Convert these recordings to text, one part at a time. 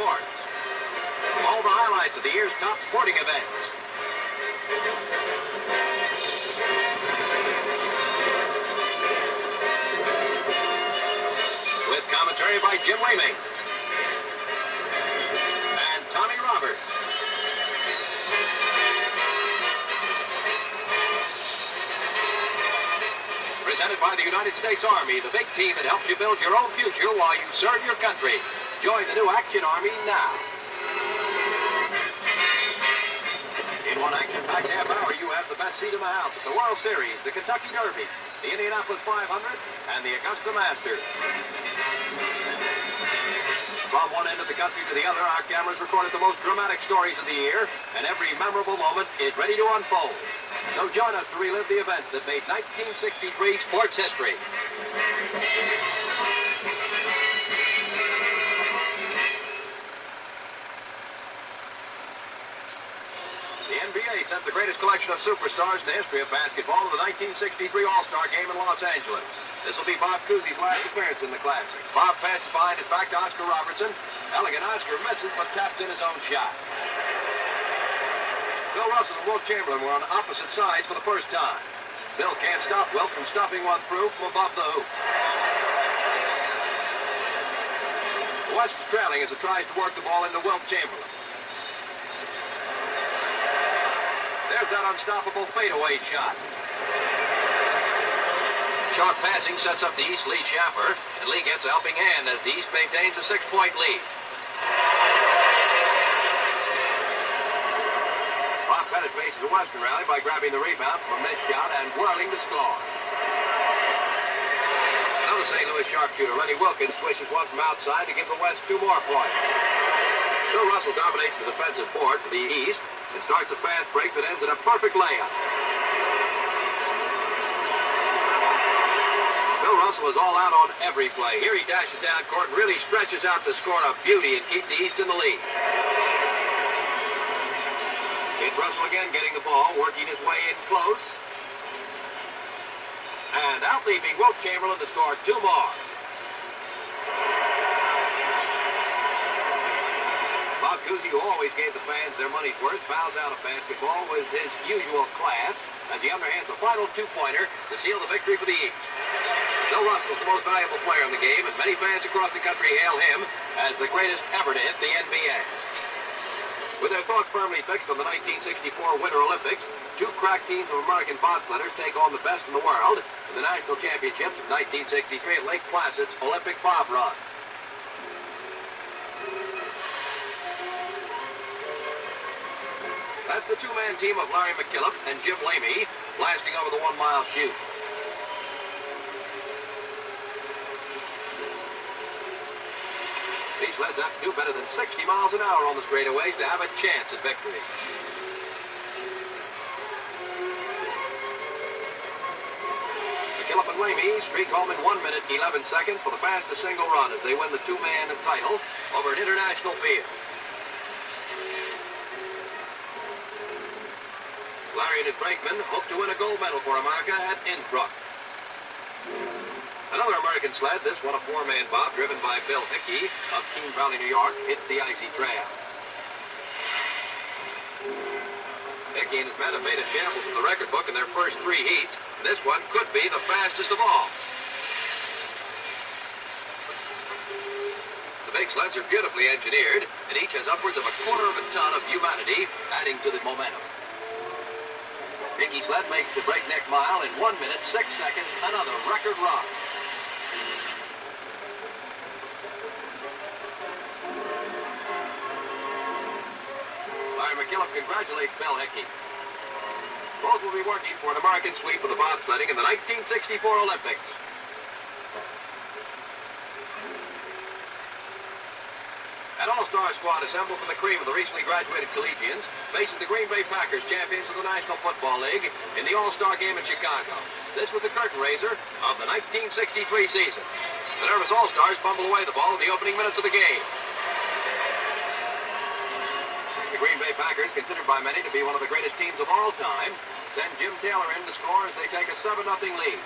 sports. All the highlights of the year's top sporting events. With commentary by Jim Leaming and Tommy Roberts. Presented by the United States Army, the big team that helps you build your own future while you serve your country. Join the new Action Army now. In one action-packed half hour, you have the best seat in the house at the World Series, the Kentucky Derby, the Indianapolis 500, and the Augusta Masters. From one end of the country to the other, our cameras recorded the most dramatic stories of the year, and every memorable moment is ready to unfold. So join us to relive the events that made 1963 sports history. The NBA sent the greatest collection of superstars in the history of basketball to the 1963 All-Star Game in Los Angeles. This will be Bob Cousy's last appearance in the Classic. Bob passes behind his back to Oscar Robertson. Elegant Oscar misses, but taps in his own shot. Bill Russell and Wilt Chamberlain were on opposite sides for the first time. Bill can't stop Wilt from stuffing one through from above the hoop. The West is trailing as it tries to work the ball into Wilt Chamberlain. There's that unstoppable fadeaway shot. Sharp passing sets up the East Lee Schaffer, and Lee gets a helping hand as the East maintains a 6-point lead. Bob Pettit faces the Western rally by grabbing the rebound from a missed shot and whirling to score. Another St. Louis sharpshooter, Lenny Wilkins, swishes one from outside to give the West 2 more points. Bill Russell dominates the defensive board for the East and starts a fast break that ends in a perfect layup. Bill Russell is all out on every play. Here he dashes down court and really stretches out to score a beauty and keep the East in the lead. It's Russell again getting the ball, working his way in close. And out-leaping Wilt Chamberlain to score 2 more. Bob Cousy, who always gave the fans their money's worth, bows out of basketball with his usual class as he underhands a final 2-pointer to seal the victory for the East. Bill Russell's the most valuable player in the game, and many fans across the country hail him as the greatest ever to hit the NBA. With their thoughts firmly fixed on the 1964 Winter Olympics, 2 crack teams of American bobsledders take on the best in the world in the National Championships of 1963 at Lake Placid's Olympic Bob Run. That's the 2-man team of Larry McKillop and Jim Leaming blasting over the 1-mile chute. These sleds have to do better than 60 miles an hour on the straightaways to have a chance at victory. McKillop and Leaming streak home in 1 minute 11 seconds for the fastest single run as they win the 2-man title over an international field. Larry and his brakemen hope to win a gold medal for America at Innsbruck. Another American sled, this one a 4-man bob driven by Bill Hickey of Keene Valley, New York, hits the icy trail. Hickey and his men have made a shambles in the record book in their first 3 heats. This one could be the fastest of all. The big sleds are beautifully engineered, and each has upwards of 1/4 of a ton of humanity, adding to the momentum. Hickey's sled makes the breakneck mile in 1 minute 6 seconds, another record run. Larry McKillop congratulates Bill Hickey. Both will be working for an American sweep of the bobsledding in the 1964 Olympics. An all-star squad assembled from the cream of the recently graduated collegians faces the Green Bay Packers, champions of the National Football League, in the All-Star Game in Chicago. This was the curtain raiser of the 1963 season. The nervous All-Stars fumble away the ball in the opening minutes of the game. The Green Bay Packers, considered by many to be one of the greatest teams of all time, send Jim Taylor in to score as they take a 7-0 lead.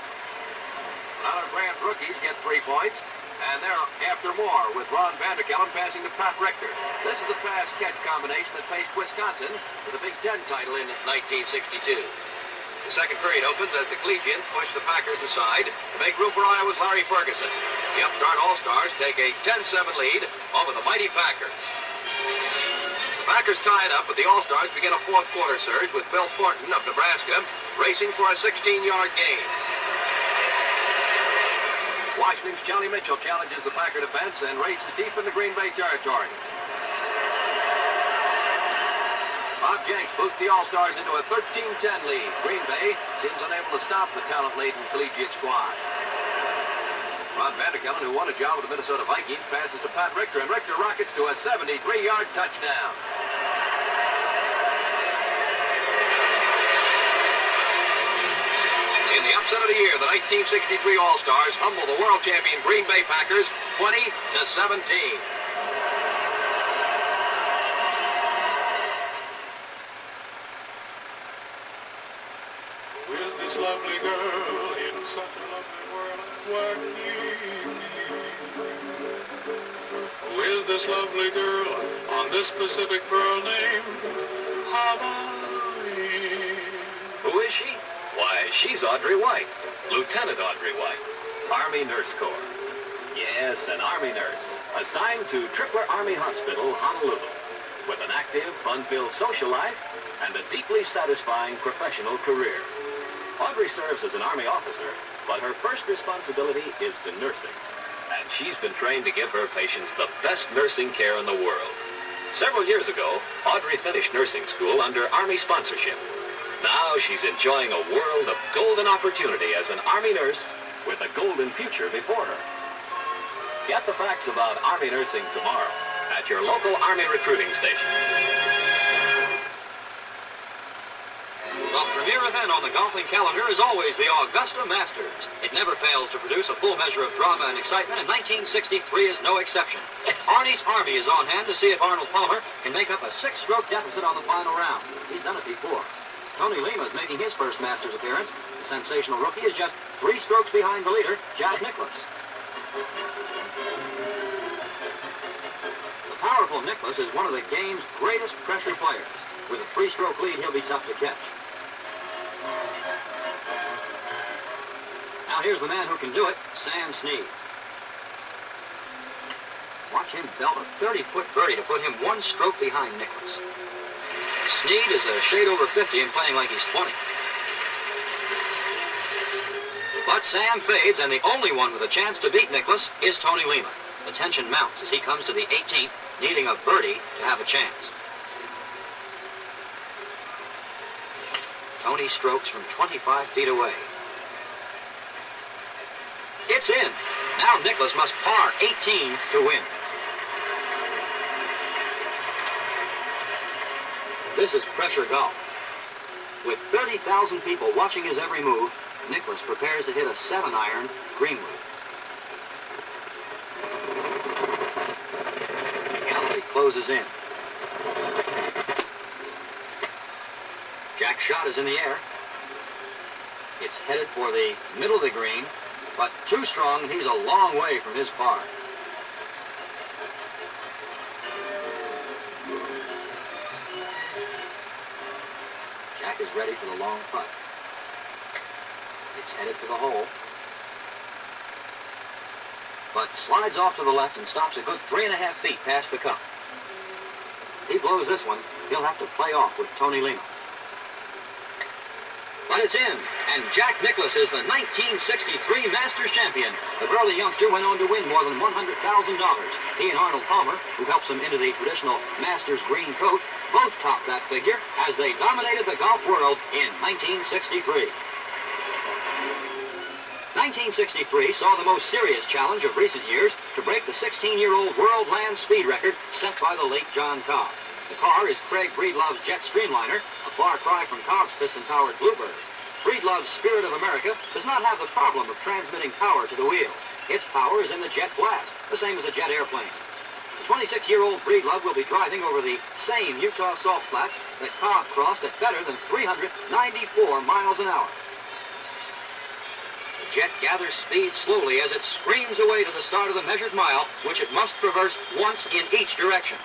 Out of Grant's rookies get 3 points. And they're after more with Ron Vanderkellen passing to Pat Richter. This is the pass-catch combination that faced Wisconsin for the Big Ten title in 1962. The second period opens as the Collegians push the Packers aside to make room for Iowa's Larry Ferguson. The upstart All-Stars take a 10-7 lead over the mighty Packers. The Packers tie it up, but the All-Stars begin a fourth quarter surge with Bill Thornton of Nebraska racing for a 16-yard gain. Washington's Johnny Mitchell challenges the Packer defense and races deep in the Green Bay territory. Bob Jenks boosts the All-Stars into a 13-10 lead. Green Bay seems unable to stop the talent-laden collegiate squad. Ron Vanderkellen, who won a job with the Minnesota Vikings, passes to Pat Richter, and Richter rockets to a 73-yard touchdown. In the upset of the year, the 1963 All-Stars humble the world champion Green Bay Packers 20-17. Who is this lovely girl in such a lovely world? Where can you be? Who is this lovely girl on this Pacific pearl named Hawaii? Who is she? Why, she's Audrey White, Lieutenant Audrey White, Army Nurse Corps. Yes, an Army nurse, assigned to Tripler Army Hospital, Honolulu, with an active, fun-filled social life and a deeply satisfying professional career. Audrey serves as an Army officer, but her first responsibility is to nursing. And she's been trained to give her patients the best nursing care in the world. Several years ago, Audrey finished nursing school under Army sponsorship. Now she's enjoying a world of golden opportunity as an Army nurse with a golden future before her. Get the facts about Army nursing tomorrow at your local Army recruiting station. The premier event on the golfing calendar is always the Augusta Masters. It never fails to produce a full measure of drama and excitement, and 1963 is no exception. Arnie's Army is on hand to see if Arnold Palmer can make up a 6-stroke deficit on the final round. He's done it before. Tony Lima is making his first Masters appearance. The sensational rookie is just 3 strokes behind the leader, Jack Nicklaus. The powerful Nicklaus is one of the game's greatest pressure players. With a 3-stroke lead, he'll be tough to catch. Now here's the man who can do it, Sam Snead. Watch him belt a 30-foot birdie to put him 1 stroke behind Nicklaus. Snead is a shade over 50 and playing like he's 20. But Sam fades, and the only one with a chance to beat Nicklaus is Tony Lima. The tension mounts as he comes to the 18th, needing a birdie to have a chance. Tony strokes from 25 feet away. It's in. Now Nicklaus must par 18 to win. This is pressure golf. With 30,000 people watching his every move, Nicklaus prepares to hit a 7-iron greenwood. The gallery closes in. Jack's shot is in the air. It's headed for the middle of the green, but too strong, and he's a long way from his par. Jack is ready for the long putt. It's headed for the hole, but slides off to the left and stops a good 3.5 feet past the cup. If he blows this one, he'll have to play off with Tony Lima. But it's in, and Jack Nicklaus is the 1963 Masters champion. The burly youngster went on to win more than $100,000. He and Arnold Palmer, who helps him into the traditional Masters green coat, both topped that figure as they dominated the golf world in 1963. 1963 saw the most serious challenge of recent years to break the 16-year-old world land speed record set by the late John Cobb. The car is Craig Breedlove's Jet Streamliner, a far cry from Cobb's piston-powered Bluebird. Breedlove's Spirit of America does not have the problem of transmitting power to the wheels. Its power is in the jet blast, the same as a jet airplane. The 26-year-old Breedlove will be driving over the same Utah salt flats that Cobb crossed at better than 394 miles an hour. The jet gathers speed slowly as it screams away to the start of the measured mile, which it must traverse once in each direction.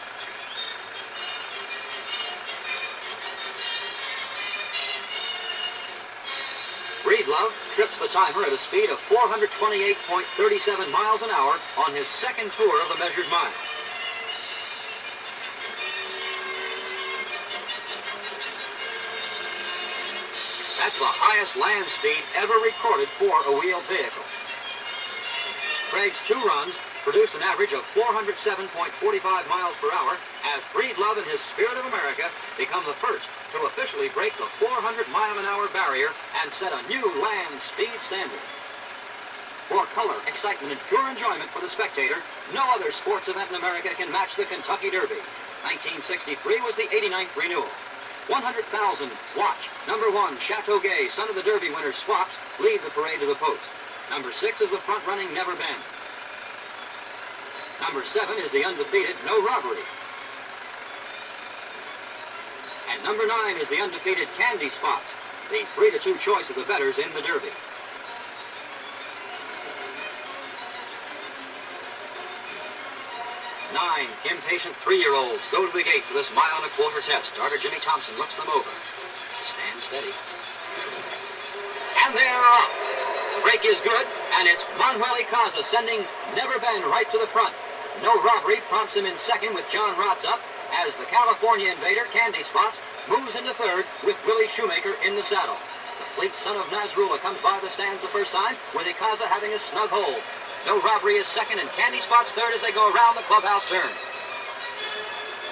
Breedlove trips the timer at a speed of 428.37 miles an hour on his second tour of the measured mile. That's the highest land speed ever recorded for a wheeled vehicle. Craig's 2 runs produced an average of 407.45 miles per hour as Breedlove and his Spirit of America become the first to officially break the 400-mile-an-hour barrier and set a new land speed standard. For color, excitement, and pure enjoyment for the spectator, no other sports event in America can match the Kentucky Derby. 1963 was the 89th renewal. 100,000 watch. Number 1, Chateauguay, son of the Derby winner, Swaps, lead the parade to the post. Number 6 is the front-running Never Bend. Number 7 is the undefeated No Robbery. And number 9 is the undefeated Candy Spots, the 3-2 choice of the bettors in the Derby. Nine impatient 3-year-olds go to the gate for this mile-and-a-quarter test. Starter Jimmy Thompson looks them over. Stand steady. And they're off. The break is good, and it's Manuel Icaza sending Never Bend right to the front. No Robbery prompts him in second with John Rotz up, as the California invader, Candy Spots, moves into third with Willie Shoemaker in the saddle. The fleet son of Nasrullah comes by the stands the first time, with Icaza having a snug hold. No Robbery is second, and Candy Spots third as they go around the clubhouse turn.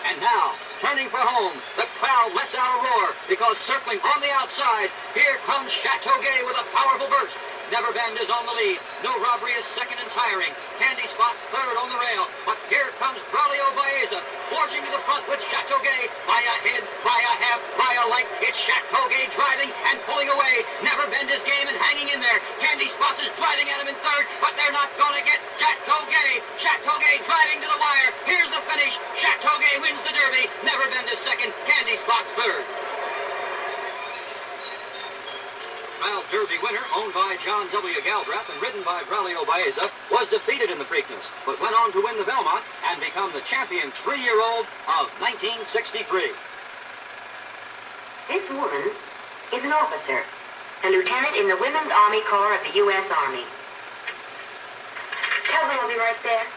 And now, turning for home, the crowd lets out a roar, because circling on the outside, here comes Chateauguay with a powerful burst. Never Bend is on the lead. No Robbery is second and tiring. Candy Spots third on the rail. But here comes Braulio Baeza, forging to the front with Chateauguay. By a head, by a half, by a length. It's Chateauguay driving and pulling away. Never Bend is game and hanging in there. Candy Spots is driving at him in third, but they're not going to get Chateauguay. Chateauguay driving to the wire. Here's the finish. Chateauguay wins the Derby. Never Bend is second. Candy Spots third. Mile Derby winner, owned by John W. Galbraith and ridden by Braulio Baeza, was defeated in the Preakness, but went on to win the Belmont and become the champion 3-year-old of 1963. This woman is an officer, a lieutenant in the Women's Army Corps of the U.S. Army. Tell her I'll be right there.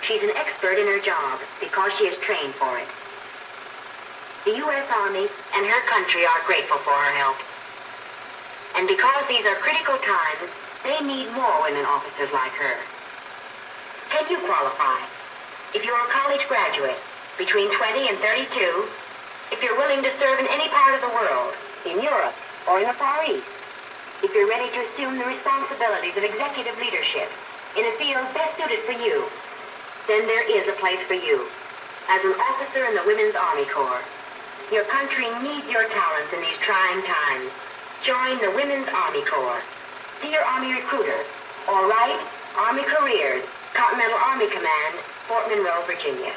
She's an expert in her job because she is trained for it. The U.S. Army and her country are grateful for her help. And because these are critical times, they need more women officers like her. Can you qualify? If you're a college graduate, between 20 and 32, if you're willing to serve in any part of the world, in Europe or in the Far East, if you're ready to assume the responsibilities of executive leadership in a field best suited for you, then there is a place for you as an officer in the Women's Army Corps. Your country needs your talents in these trying times. Join the Women's Army Corps. See your Army recruiter or write Army Careers, Continental Army Command, Fort Monroe, Virginia.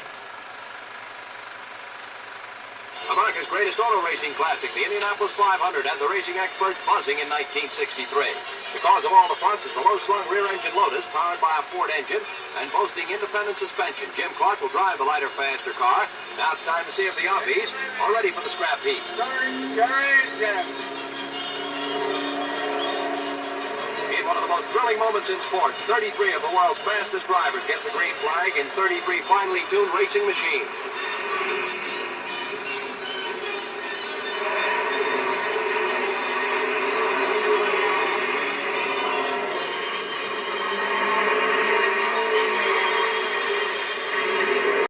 America's greatest auto racing classic, the Indianapolis 500, had the racing experts buzzing in 1963. The cause of all the fuss is the low-slung rear-engine Lotus powered by a Ford engine and boasting independent suspension. Jim Clark will drive the lighter, faster car. Now it's time to see if the Umpies are ready for the scrap heat. In one of the most thrilling moments in sports, 33 of the world's fastest drivers get the green flag in 33 finely tuned racing machines.